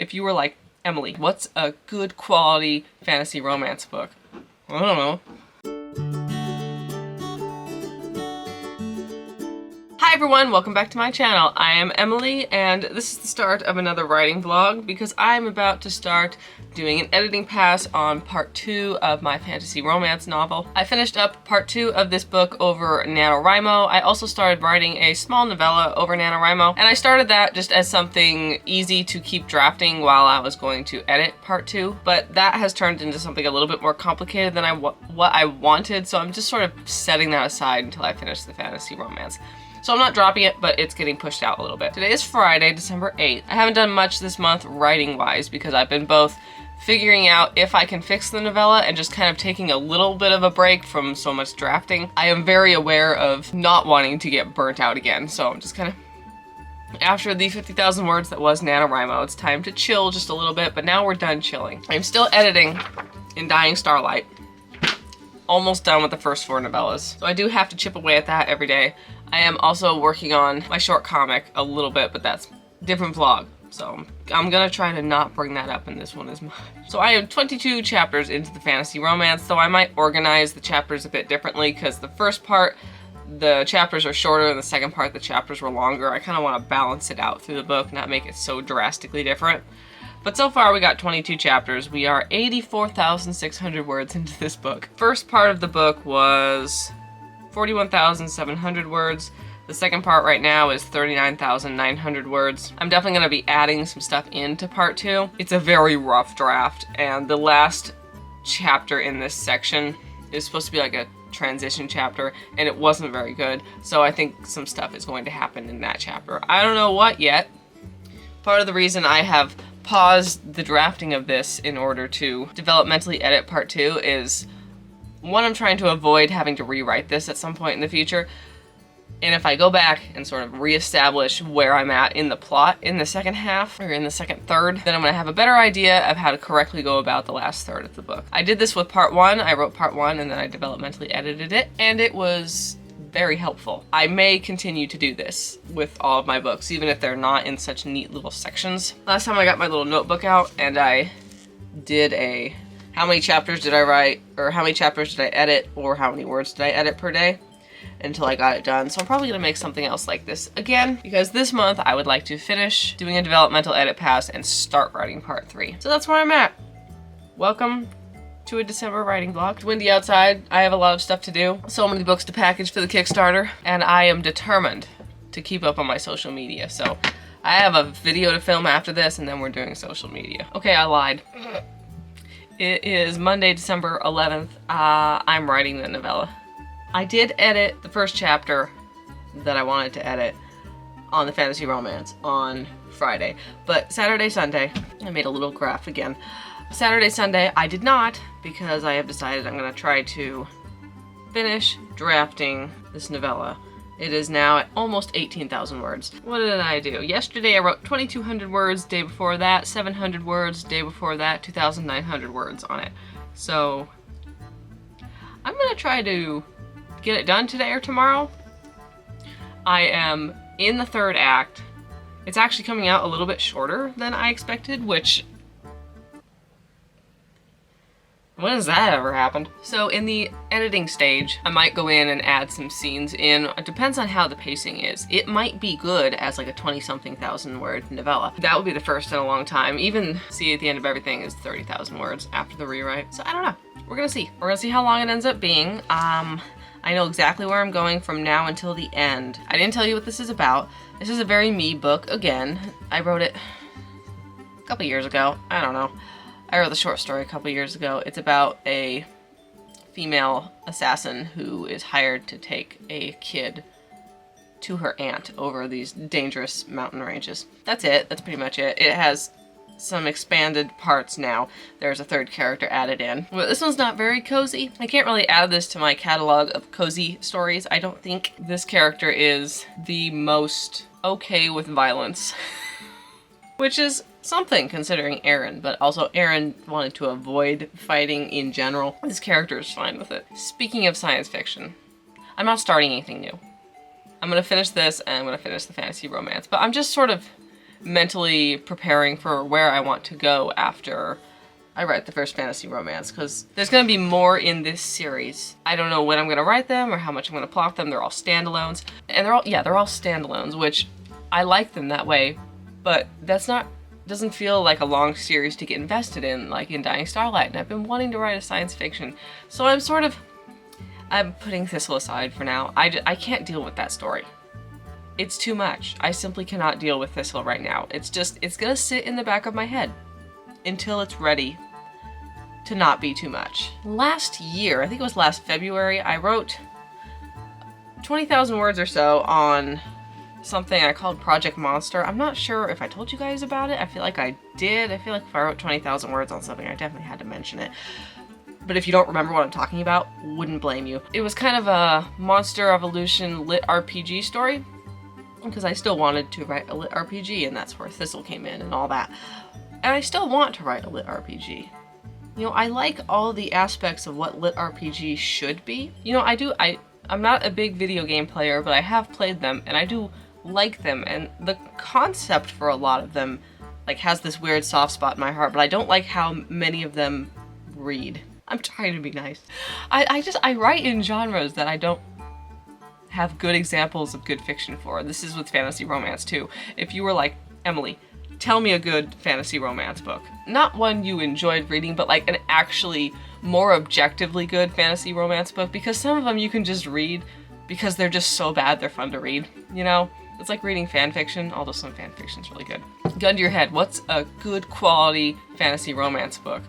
if you were like, Emily, what's a good quality fantasy romance book? I don't know. Hi everyone, welcome back to my channel. I am Emily, and this is the start of another writing vlog because I'm about to start doing an editing pass on part 2 of my fantasy romance novel. I finished up part 2 of this book over NaNoWriMo. I also started writing a small novella over NaNoWriMo, and I started that just as something easy to keep drafting while I was going to edit part 2, but that has turned into something a little bit more complicated than what I wanted, so I'm just sort of setting that aside until I finish the fantasy romance. So I'm not dropping it, but it's getting pushed out a little bit. Today is Friday, December 8th. I haven't done much this month writing-wise because I've been both figuring out if I can fix the novella and just kind of taking a little bit of a break from so much drafting. I am very aware of not wanting to get burnt out again, so I'm just kind of... After the 50,000 words that was NaNoWriMo, it's time to chill just a little bit, but now we're done chilling. I'm still editing in Dying Starlight. Almost done with the first 4 novellas. So I do have to chip away at that every day. I am also working on my short comic a little bit, but that's a different vlog. So I'm gonna try to not bring that up in this one as much. So I am 22 chapters into the fantasy romance, though I might organize the chapters a bit differently because the first part, the chapters are shorter, and the second part, the chapters were longer. I kind of want to balance it out through the book, not make it so drastically different. But so far we got 22 chapters. We are 84,600 words into this book. First part of the book was 41,700 words. The second part right now is 39,900 words. I'm definitely going to be adding some stuff into part 2. It's a very rough draft, and the last chapter in this section is supposed to be like a transition chapter, and it wasn't very good. So I think some stuff is going to happen in that chapter. I don't know what yet. Part of the reason I have paused the drafting of this in order to developmentally edit part 2 is, one, I'm trying to avoid having to rewrite this at some point in the future, and if I go back and sort of reestablish where I'm at in the plot in the second half, or in the second third, then I'm going to have a better idea of how to correctly go about the last third of the book. I did this with part 1, I wrote part 1 and then I developmentally edited it, and it was very helpful. I may continue to do this with all of my books, even if they're not in such neat little sections. Last time I got my little notebook out and I did a how many chapters did I write, or how many chapters did I edit, or how many words did I edit per day until I got it done. So I'm probably gonna make something else like this again, because this month I would like to finish doing a developmental edit pass and start writing part 3. So that's where I'm at. Welcome to a December writing vlog. It's windy outside. I have a lot of stuff to do. So many books to package for the Kickstarter, and I am determined to keep up on my social media. So I have a video to film after this, and then we're doing social media. Okay, I lied. It is Monday, December 11th. I'm writing the novella. I did edit the first chapter that I wanted to edit on the fantasy romance on Friday, but Saturday, Sunday, I made a little graph again. Saturday, Sunday, I did not, because I have decided I'm going to try to finish drafting this novella. It is now at almost 18,000 words. What did I do? Yesterday I wrote 2,200 words, day before that 700 words, day before that 2,900 words on it. So I'm going to try to get it done today or tomorrow. I am in the 3rd act. It's actually coming out a little bit shorter than I expected, which... when has that ever happened? So in the editing stage, I might go in and add some scenes in. It depends on how the pacing is. It might be good as like a 20-something thousand word novella. That would be the first in a long time. Even See at the End of Everything is 30,000 words after the rewrite. So I don't know. We're gonna see. We're gonna see how long it ends up being. I know exactly where I'm going from now until the end. I didn't tell you what this is about. This is a very me book again. I wrote it a couple years ago. I don't know. I wrote the short story a couple years ago. It's about a female assassin who is hired to take a kid to her aunt over these dangerous mountain ranges. That's it. That's pretty much it. It has some expanded parts now. There's a 3rd character added in. Well, this one's not very cozy. I can't really add this to my catalog of cozy stories. I don't think this character is the most okay with violence. Which is something considering Aaron, but also Aaron wanted to avoid fighting in general. This character is fine with it. Speaking of science fiction, I'm not starting anything new. I'm gonna finish this and I'm gonna finish the fantasy romance, but I'm just sort of mentally preparing for where I want to go after I write the first fantasy romance, because there's going to be more in this series. I don't know when I'm going to write them or how much I'm going to plot them. They're all standalones. And they're all standalones, which I like them that way, but doesn't feel like a long series to get invested in, like in Dying Starlight, and I've been wanting to write a science fiction. So I'm putting Thistle aside for now. I can't deal with that story. It's too much. I simply cannot deal with Thistle right now. It's gonna sit in the back of my head until it's ready to not be too much. Last year, I think it was last February, I wrote 20,000 words or so on something I called Project Monster. I'm not sure if I told you guys about it. I feel like I did. I feel like if I wrote 20,000 words on something, I definitely had to mention it. But if you don't remember what I'm talking about, wouldn't blame you. It was kind of a Monster Evolution lit RPG story, because I still wanted to write a lit RPG, and that's where Thistle came in and all that. And I still want to write a lit RPG. You know, I like all the aspects of what lit RPG should be. You know, I'm not a big video game player, but I have played them, and I do like them, and the concept for a lot of them like has this weird soft spot in my heart, but I don't like how many of them read. I'm trying to be nice. I write in genres that I don't have good examples of good fiction for. This is with fantasy romance too. If you were like, Emily, tell me a good fantasy romance book. Not one you enjoyed reading, but like an actually more objectively good fantasy romance book, because some of them you can just read because they're just so bad they're fun to read, you know? It's like reading fan fiction, although some fan fiction's really good. Gun to your head, what's a good quality fantasy romance book?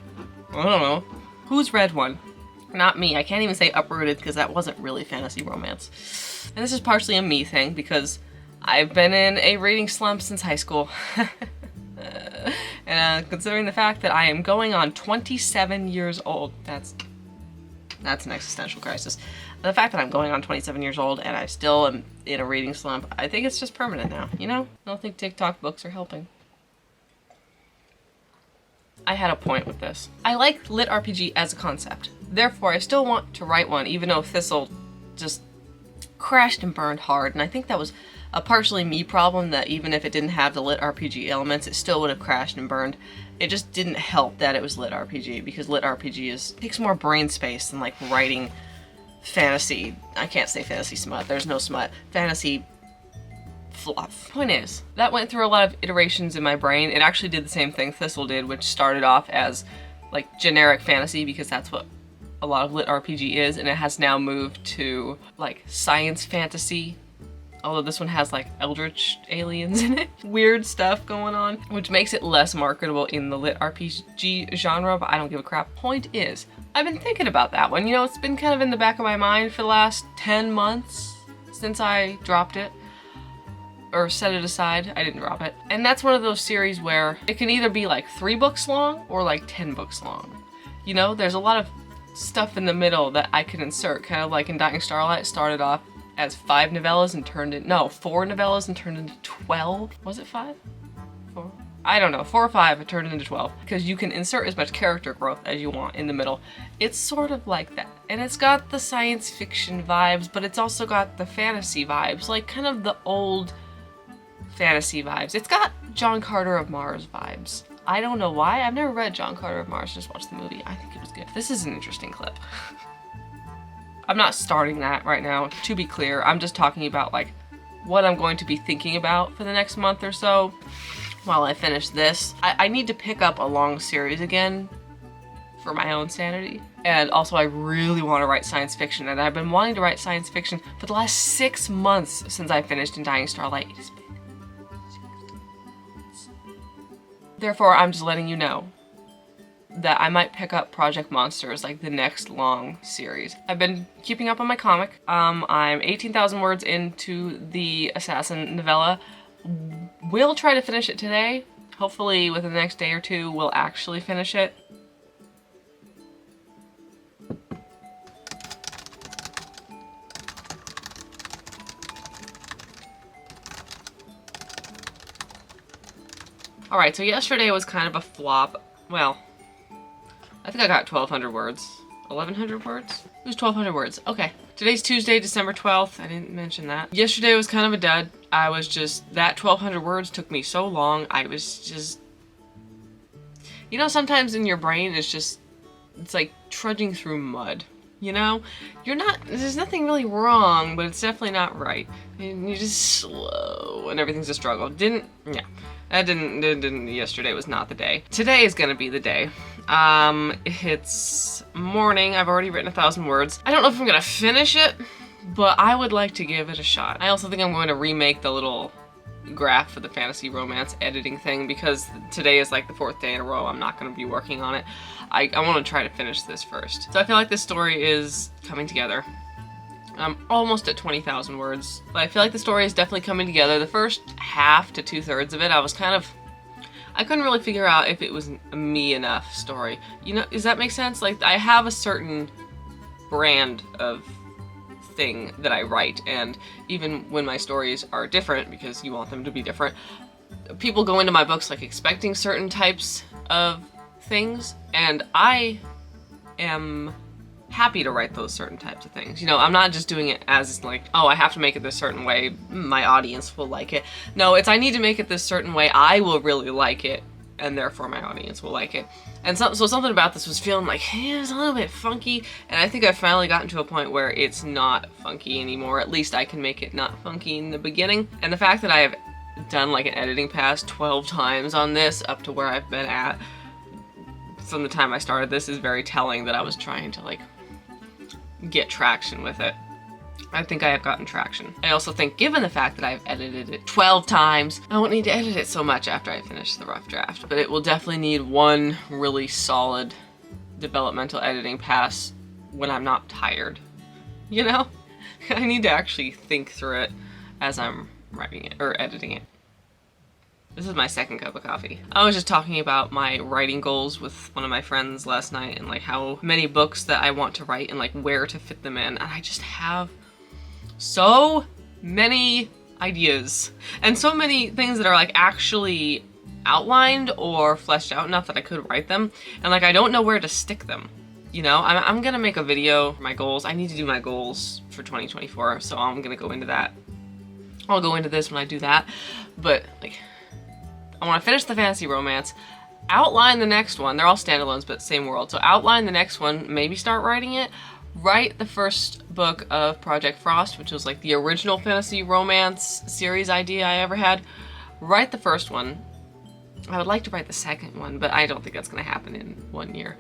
I don't know. Who's read one? Not me. I can't even say Uprooted, because that wasn't really fantasy romance. And this is partially a me thing, because I've been in a reading slump since high school. And considering the fact that I am going on 27 years old, that's an existential crisis. The fact that I'm going on 27 years old and I still am in a reading slump, I think it's just permanent now, you know? I don't think TikTok books are helping. I had a point with this. I like lit RPG as a concept. Therefore, I still want to write one, even though Thistle just crashed and burned hard. And I think that was a partially me problem, that even if it didn't have the lit RPG elements, it still would have crashed and burned. It just didn't help that it was lit RPG, because lit RPG takes more brain space than like writing fantasy. I can't say fantasy smut. There's no smut. Fantasy fluff. Point is, that went through a lot of iterations in my brain. It actually did the same thing Thistle did, which started off as like generic fantasy, because that's what a lot of lit RPG is, and it has now moved to like science fantasy. Although this one has like eldritch aliens in it. Weird stuff going on, which makes it less marketable in the lit RPG genre, but I don't give a crap. Point is, I've been thinking about that one. You know, it's been kind of in the back of my mind for the last 10 months since I dropped it. Or set it aside. I didn't drop it. And that's one of those series where it can either be like 3 books long or like 10 books long. You know, there's a lot of stuff in the middle that I can insert, kind of like in Dying Starlight. Started off as 5 novellas and turned in, no, 4 novellas and turned into 12. Was it 5? 4? I don't know, 4 or 5, it turned into 12. Because you can insert as much character growth as you want in the middle. It's sort of like that. And it's got the science fiction vibes, but it's also got the fantasy vibes, like kind of the old fantasy vibes. It's got John Carter of Mars vibes. I don't know why. I've never read John Carter of Mars, just watched the movie. I think it was good. This is an interesting clip. I'm not starting that right now, to be clear. I'm just talking about like what I'm going to be thinking about for the next month or so while I finish this. I need to pick up a long series again for my own sanity. And also I really want to write science fiction, and I've been wanting to write science fiction for the last 6 months since I finished in Dying Starlight. It has been 6 months. Therefore, I'm just letting you know that I might pick up Project Monster as like the next long series. I've been keeping up on my comic. I'm 18,000 words into the Assassin novella. We'll try to finish it today. Hopefully within the next day or two, we'll actually finish it. Alright, so yesterday was kind of a flop. Well, I think I got 1,200 words. 1,100 words? It was 1,200 words. Okay. Today's Tuesday, December 12th. I didn't mention that. Yesterday was kind of a dud. I was just, that 1,200 words took me so long. I was just, you know, sometimes in your brain it's like trudging through mud. You know, there's nothing really wrong, but it's definitely not right. And you're just slow and everything's a struggle. Yesterday was not the day. Today is gonna be the day. It's morning. I've already written 1,000 words. I don't know if I'm gonna finish it, but I would like to give it a shot. I also think I'm going to remake the little graph for the fantasy romance editing thing because today is like the 4th day in a row I'm not going to be working on it. I want to try to finish this first. So I feel like this story is coming together. I'm almost at 20,000 words, but I feel like the story is definitely coming together. The first half to 2/3 of it, I couldn't really figure out if it was a me enough story. You know, does that make sense? Like, I have a certain brand of thing that I write, and even when my stories are different, because you want them to be different, people go into my books like expecting certain types of things, and I am happy to write those certain types of things. You know, I'm not just doing it as like, oh, I have to make it this certain way, my audience will like it. No, it's I need to make it this certain way, I will really like it, and therefore my audience will like it. And so something about this was feeling like, hey, it was a little bit funky, and I think I've finally gotten to a point where it's not funky anymore. At least I can make it not funky in the beginning. And the fact that I have done like an editing pass 12 times on this up to where I've been at from the time I started this is very telling that I was trying to like get traction with it. I think I have gotten traction. I also think, given the fact that I've edited it 12 times, I won't need to edit it so much after I finish the rough draft, but it will definitely need one really solid developmental editing pass when I'm not tired. You know? I need to actually think through it as I'm writing it, or editing it. This is my 2nd cup of coffee. I was just talking about my writing goals with one of my friends last night, and like how many books that I want to write and like where to fit them in, and I just have so many ideas and so many things that are like actually outlined or fleshed out enough that I could write them, and like I don't know where to stick them. You know, I'm gonna make a video for my goals. I need to do my goals for 2024, so I'm gonna go into that. I'll go into this when I do that, but like I want to finish the fantasy romance, outline the next one. They're all standalones but same world, so outline the next one, maybe start writing it. Write the first book of Project Frost, which was like the original fantasy romance series idea I ever had. Write the first one. I would like to write the second one, but I don't think that's going to happen in 1 year.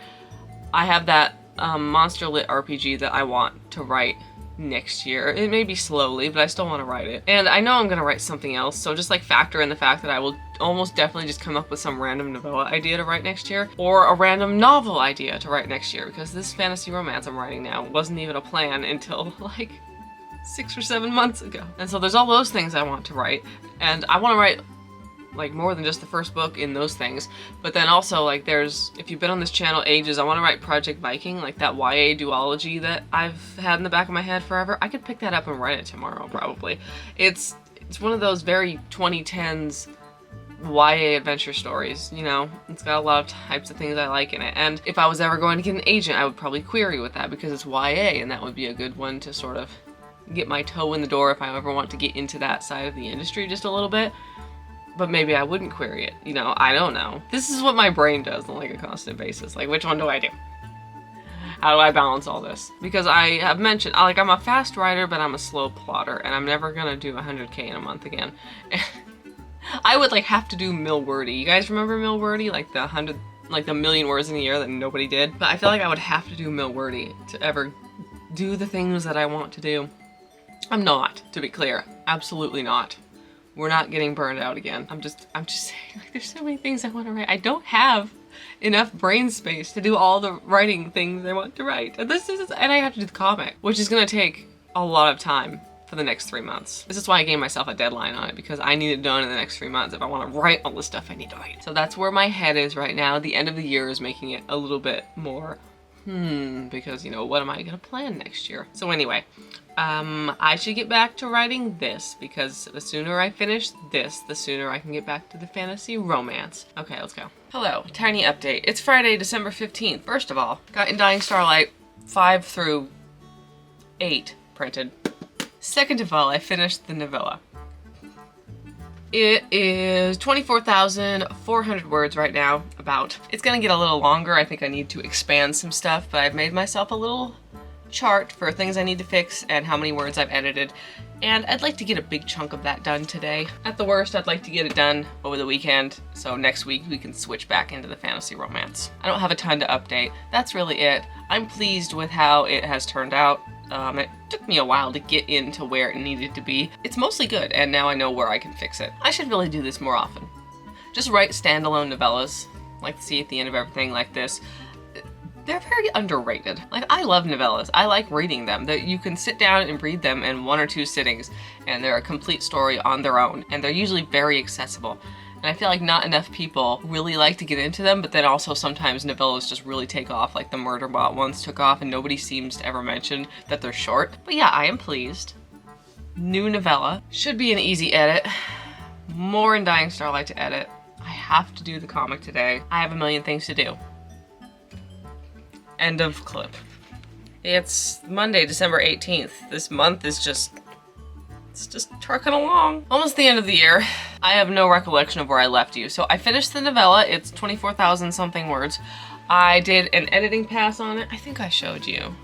I have that monster lit RPG that I want to write next year. It may be slowly, but I still want to write it. And I know I'm going to write something else, so just like factor in the fact that I will almost definitely just come up with some random novella idea to write next year, or a random novel idea to write next year, because this fantasy romance I'm writing now wasn't even a plan until like 6 or 7 months ago. And so there's all those things I want to write, and I want to write like more than just the first book in those things, but then also like there's, if you've been on this channel ages, I want to write Project Viking, like that YA duology that I've had in the back of my head forever. I could pick that up and write it tomorrow probably. It's one of those very 2010s YA adventure stories, you know? It's got a lot of types of things I like in it, and if I was ever going to get an agent, I would probably query with that because it's YA, and that would be a good one to sort of get my toe in the door if I ever want to get into that side of the industry just a little bit. But maybe I wouldn't query it, you know, I don't know. This is what my brain does on like a constant basis. Like, which one do I do? How do I balance all this? Because I have mentioned, like, I'm a fast writer, but I'm a slow plotter, and I'm never gonna do 100K in a month again. I would like have to do Millwordy. You guys remember Millwordy? Like the million words in a year that nobody did? But I feel like I would have to do Millwordy to ever do the things that I want to do. I'm not, to be clear. Absolutely not. We're not getting burned out again. I'm just saying, like, there's so many things I want to write. I don't have enough brain space to do all the writing things I want to write. And and I have to do the comic, which is gonna take a lot of time for the next 3 months. This is why I gave myself a deadline on it, because I need it done in the next 3 months if I want to write all the stuff I need to write. So that's where my head is right now. The end of the year is making it a little bit more, because, you know, what am I gonna plan next year? So anyway, I should get back to writing this, because the sooner I finish this, the sooner I can get back to the fantasy romance. Okay, let's go. Hello, tiny update. It's Friday, December 15th. First of all, got In Dying Starlight 5 through 8 printed. Second of all, I finished the novella. It is 24,400 words right now, about. It's gonna get a little longer. I think I need to expand some stuff, but I've made myself a little chart for things I need to fix and how many words I've edited. And I'd like to get a big chunk of that done today. At the worst, I'd like to get it done over the weekend, so next week we can switch back into the fantasy romance. I don't have a ton to update. That's really it. I'm pleased with how it has turned out. It took me a while to get into where it needed to be. It's mostly good, and now I know where I can fix it. I should really do this more often. Just write standalone novellas, like See at the End of Everything, like this. They're very underrated. Like, I love novellas. I like reading them. That you can sit down and read them in 1 or 2 sittings, and they're a complete story on their own, and they're usually very accessible. And I feel like not enough people really like to get into them, but then also sometimes novellas just really take off, like the Murderbot ones took off, and nobody seems to ever mention that they're short. But yeah, I am pleased. New novella. Should be an easy edit. More in Dying Starlight to edit. I have to do the comic today. I have a million things to do. End of clip. It's Monday, December 18th. This month is it's just trucking along. Almost the end of the year. I have no recollection of where I left you. So I finished the novella. It's 24,000 something words. I did an editing pass on it. I think I showed you.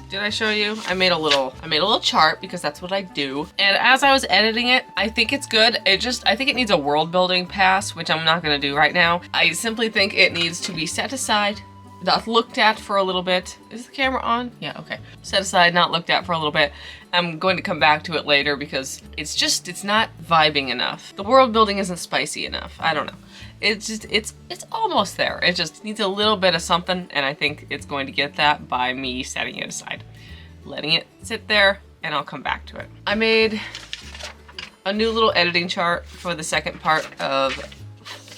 Did I show you? I made a little chart because that's what I do. And as I was editing it, I think it's good. I think it needs a world building pass, which I'm not gonna do right now. I simply think it needs to be set aside, not looked at for a little bit. Is the camera on? Yeah, okay. Set aside, not looked at for a little bit. I'm going to come back to it later because it's not vibing enough. The world building isn't spicy enough. I don't know. It's almost there. It just needs a little bit of something, and I think it's going to get that by me setting it aside. Letting it sit there, and I'll come back to it. I made a new little editing chart for the second part of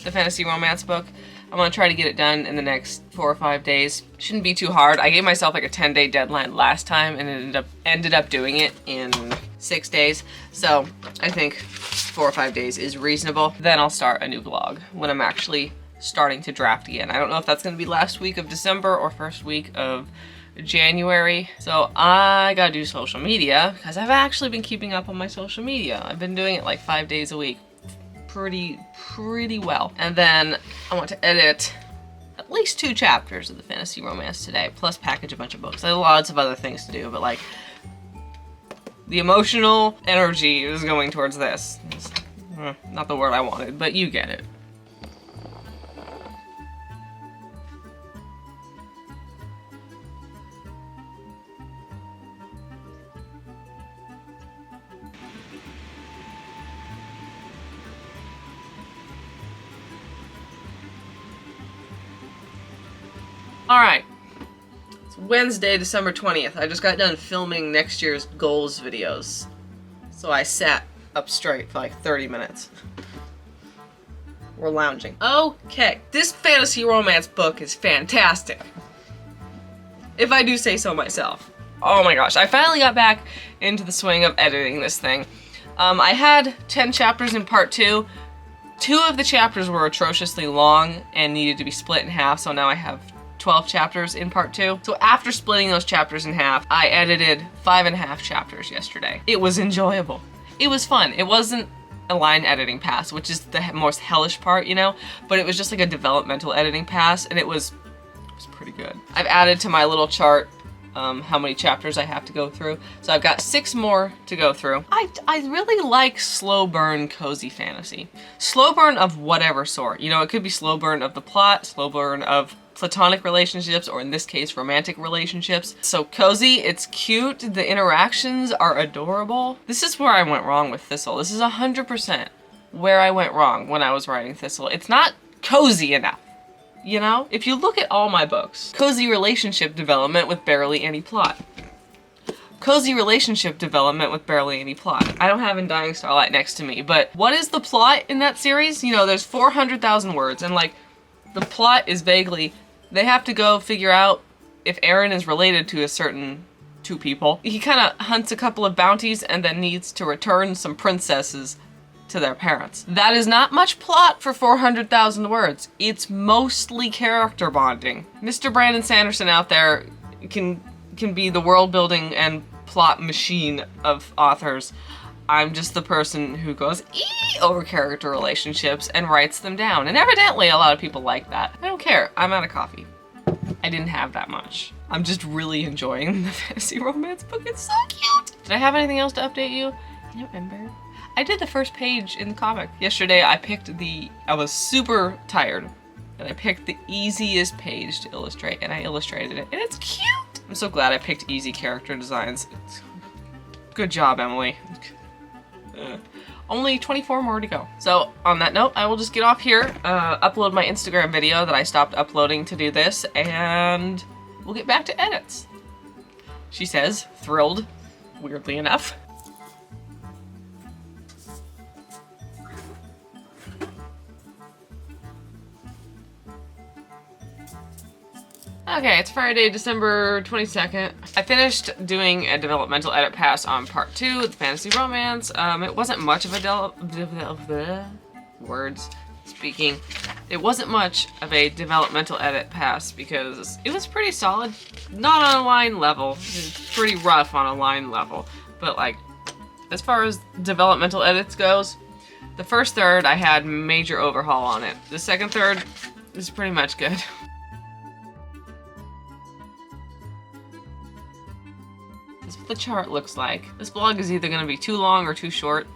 the fantasy romance book. I'm gonna try to get it done in the next 4 or 5 days. Shouldn't be too hard. I gave myself like a 10-day deadline last time and ended up doing it in 6 days. So I think 4 or 5 days is reasonable. Then I'll start a new vlog when I'm actually starting to draft again. I don't know if that's gonna be last week of December or first week of January. So I gotta do social media because I've actually been keeping up on my social media. I've been doing it like 5 days a week. Pretty well. And then I want to edit at least 2 chapters of the fantasy romance today, plus package a bunch of books. I have lots of other things to do, but like the emotional energy is going towards this. It's not the word I wanted, but you get it. All right, it's Wednesday, December 20th. I just got done filming next year's goals videos. So I sat up straight for like 30 minutes. We're lounging. Okay, this fantasy romance book is fantastic. If I do say so myself. Oh my gosh, I finally got back into the swing of editing this thing. I had 10 chapters in part 2. 2 of the chapters were atrociously long and needed to be split in half, so now I have 12 chapters in part 2. So after splitting those chapters in half, I edited 5.5 chapters yesterday. It was enjoyable. It was fun. It wasn't a line editing pass, which is the most hellish part, you know, but it was just like a developmental editing pass, and it was pretty good. I've added to my little chart how many chapters I have to go through. So I've got 6 more to go through. I really like slow burn cozy fantasy. Slow burn of whatever sort. You know, it could be slow burn of the plot, slow burn of platonic relationships, or in this case, romantic relationships. So cozy, it's cute, the interactions are adorable. This is where I went wrong with Thistle. This is 100% where I went wrong when I was writing Thistle. It's not cozy enough. You know? If you look at all my books, cozy relationship development with barely any plot. Cozy relationship development with barely any plot. I don't have In Dying Starlight next to me, but what is the plot in that series? You know, there's 400,000 words, and like, the plot is vaguely, they have to go figure out if Aaron is related to a certain 2 people. He kind of hunts a couple of bounties and then needs to return some princesses to their parents. That is not much plot for 400,000 words. It's mostly character bonding. Mr. Brandon Sanderson out there can be the world building and plot machine of authors. I'm just the person who goes ee over character relationships and writes them down. And evidently a lot of people like that. I don't care. I'm out of coffee. I didn't have that much. I'm just really enjoying the fantasy romance book. It's so cute. Did I have anything else to update you? I don't remember. I did the first page in the comic. Yesterday I was super tired and I picked the easiest page to illustrate and I illustrated it and it's cute. I'm so glad I picked easy character designs. Good job, Emily. Only 24 more to go. So on that note, I will just get off here, upload my Instagram video that I stopped uploading to do this, and we'll get back to edits. She says, thrilled, weirdly enough. Okay, it's Friday, December 22nd. I finished doing a developmental edit pass on part 2, the fantasy romance. It wasn't much of a It wasn't much of a developmental edit pass because it was pretty solid. Not on a line level. It's pretty rough on a line level. But like, as far as developmental edits goes, the first third I had major overhaul on it. The second third is pretty much good. This is what the chart looks like. This vlog is either going to be too long or too short.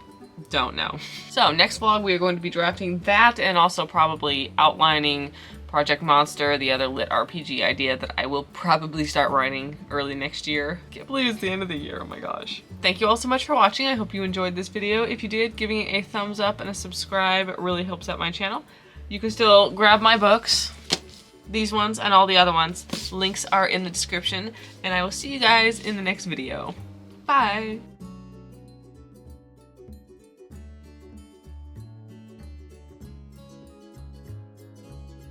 Don't know. So next vlog we are going to be drafting that and also probably outlining Project Monster, the other lit RPG idea that I will probably start writing early next year. Can't believe it's the end of the year, oh my gosh. Thank you all so much for watching. I hope you enjoyed this video. If you did, giving it a thumbs up and a subscribe really helps out my channel. You can still grab my books, these ones and all the other ones. Links are in the description, and I will see you guys in the next video. Bye!